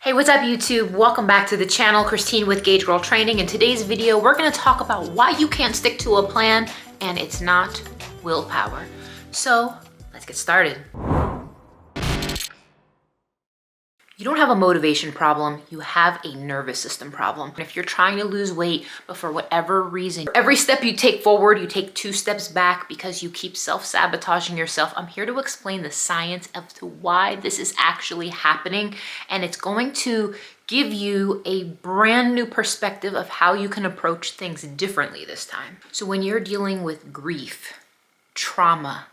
Hey, what's up YouTube? Welcome back to the channel, Christine with gaugegirltraining. In today's video, we're gonna talk about why you can't stick to a plan and it's not willpower. So let's get started. You don't have a motivation problem, you have a nervous system problem. If you're trying to lose weight, but for whatever reason, every step you take forward, you take 2 steps back because you keep self-sabotaging yourself, I'm here to explain the science as to why this is actually happening. And it's going to give you a brand new perspective of how you can approach things differently this time. So when you're dealing with grief, trauma,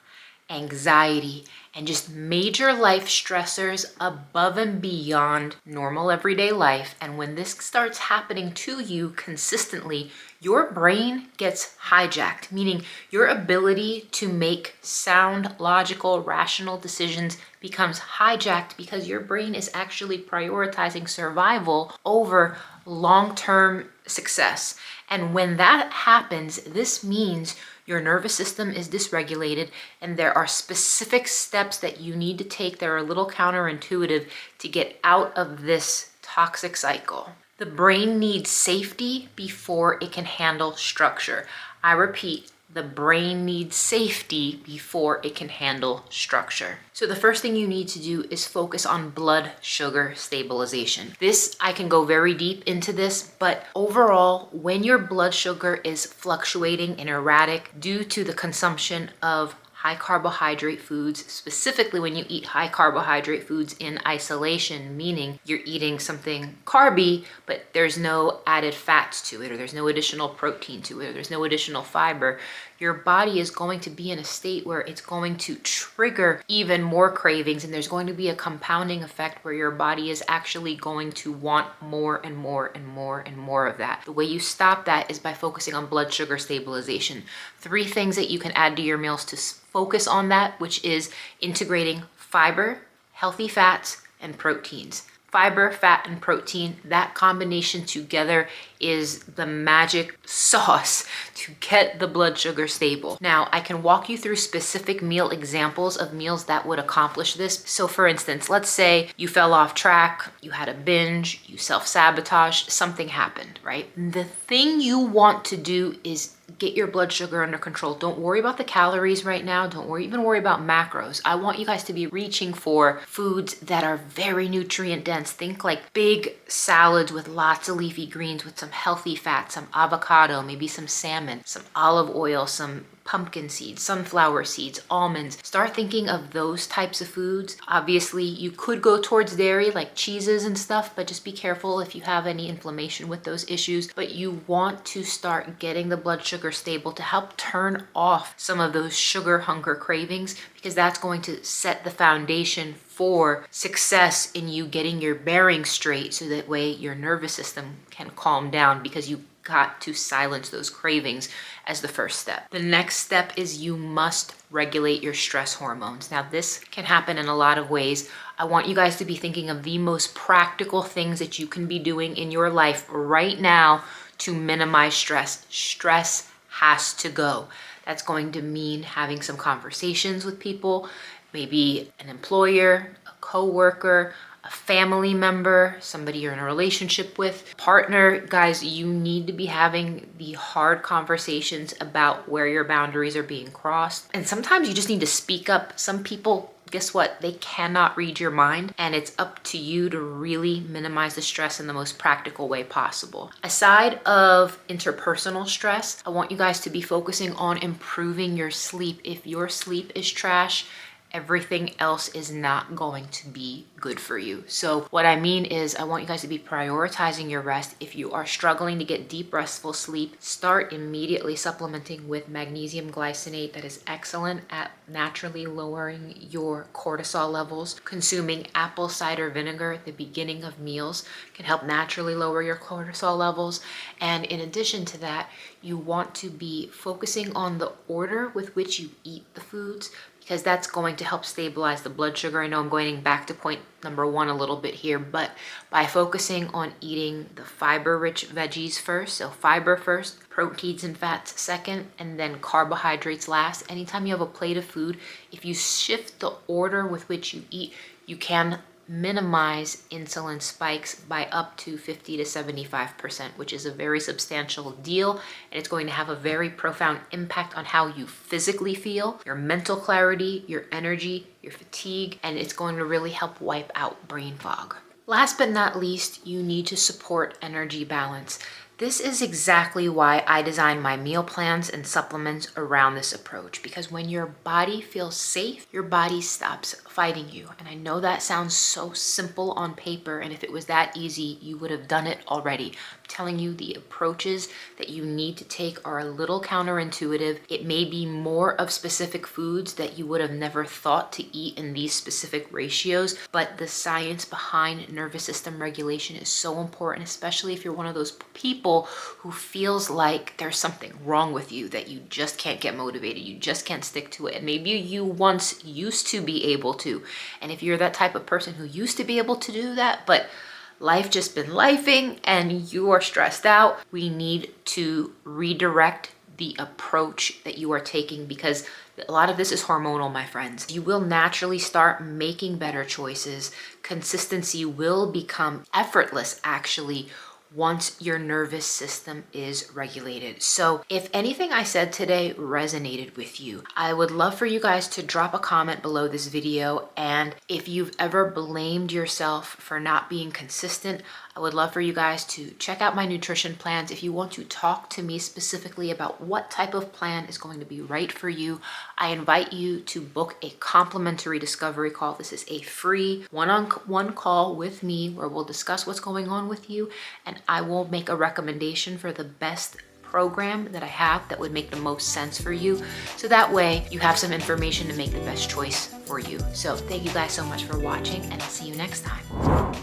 anxiety, and just major life stressors above and beyond normal everyday life, and when this starts happening to you consistently, your brain gets hijacked, meaning your ability to make sound, logical, rational decisions becomes hijacked because your brain is actually prioritizing survival over long-term success. And when that happens, this means your nervous system is dysregulated, and there are specific steps that you need to take that are a little counterintuitive to get out of this toxic cycle. The brain needs safety before it can handle structure. I repeat, the brain needs safety before it can handle structure. So the first thing you need to do is focus on blood sugar stabilization. This, I can go very deep into this, but overall, when your blood sugar is fluctuating and erratic due to the consumption of high carbohydrate foods, specifically when you eat high carbohydrate foods in isolation, meaning you're eating something carby, but there's no added fats to it, or there's no additional protein to it, or there's no additional fiber, your body is going to be in a state where it's going to trigger even more cravings, and there's going to be a compounding effect where your body is actually going to want more and more and more and more of that. The way you stop that is by focusing on blood sugar stabilization. 3 things that you can add to your meals to focus on that, which is integrating fiber, healthy fats, and proteins. Fiber, fat, and protein, that combination together is the magic sauce to get the blood sugar stable. Now, I can walk you through specific meal examples of meals that would accomplish this. So for instance, let's say you fell off track, you had a binge, you self-sabotaged, something happened, right? The thing you want to do is get your blood sugar under control. Don't worry about the calories right now. Don't even worry about macros. I want you guys to be reaching for foods that are very nutrient dense. Think like big salads with lots of leafy greens with some healthy fat, some avocado, maybe some salmon, some olive oil, some pumpkin seeds, sunflower seeds, almonds. Start thinking of those types of foods. Obviously, you could go towards dairy like cheeses and stuff, but just be careful if you have any inflammation with those issues. But you want to start getting the blood sugar stable to help turn off some of those sugar hunger cravings, because that's going to set the foundation for success in you getting your bearings straight, so that way your nervous system can calm down, because you got to silence those cravings as the first step. The next step is you must regulate your stress hormones. Now, this can happen in a lot of ways. I want you guys to be thinking of the most practical things that you can be doing in your life right now to minimize stress. Stress has to go. That's going to mean having some conversations with people, maybe an employer, a coworker, a family member, somebody you're in a relationship with, partner. Guys, you need to be having the hard conversations about where your boundaries are being crossed. And sometimes you just need to speak up. Some people, guess what? They cannot read your mind, and it's up to you to really minimize the stress in the most practical way possible. Aside of interpersonal stress, I want you guys to be focusing on improving your sleep. If your sleep is trash, everything else is not going to be good for you. So what I mean is, I want you guys to be prioritizing your rest. If you are struggling to get deep restful sleep, start immediately supplementing with magnesium glycinate. That is excellent at naturally lowering your cortisol levels. Consuming apple cider vinegar at the beginning of meals can help naturally lower your cortisol levels. And in addition to that, you want to be focusing on the order with which you eat the foods, because that's going to help stabilize the blood sugar. I know I'm going back to point number 1 a little bit here, but by focusing on eating the fiber-rich veggies first, so fiber first, proteins and fats second, and then carbohydrates last. Anytime you have a plate of food, if you shift the order with which you eat, you can minimize insulin spikes by up to 50 to 75%, which is a very substantial deal. And it's going to have a very profound impact on how you physically feel, your mental clarity, your energy, your fatigue, and it's going to really help wipe out brain fog. Last but not least, you need to support energy balance. This is exactly why I design my meal plans and supplements around this approach, because when your body feels safe, your body stops fighting you. And I know that sounds so simple on paper, and if it was that easy, you would have done it already. I'm telling you, the approaches that you need to take are a little counterintuitive. It may be more of specific foods that you would have never thought to eat in these specific ratios, but the science behind nervous system regulation is so important, especially if you're one of those people who feels like there's something wrong with you, that you just can't get motivated, you just can't stick to it. And maybe you once used to be able to. And if you're that type of person who used to be able to do that, but life just been lifing and you are stressed out, we need to redirect the approach that you are taking, because a lot of this is hormonal, my friends. You will naturally start making better choices. Consistency will become effortless, actually, once your nervous system is regulated. So if anything I said today resonated with you, I would love for you guys to drop a comment below this video. And if you've ever blamed yourself for not being consistent, I would love for you guys to check out my nutrition plans. If you want to talk to me specifically about what type of plan is going to be right for you, I invite you to book a complimentary discovery call. This is a free one-on-one call with me where we'll discuss what's going on with you, and I will make a recommendation for the best program that I have that would make the most sense for you. So that way you have some information to make the best choice for you. So thank you guys so much for watching, and I'll see you next time.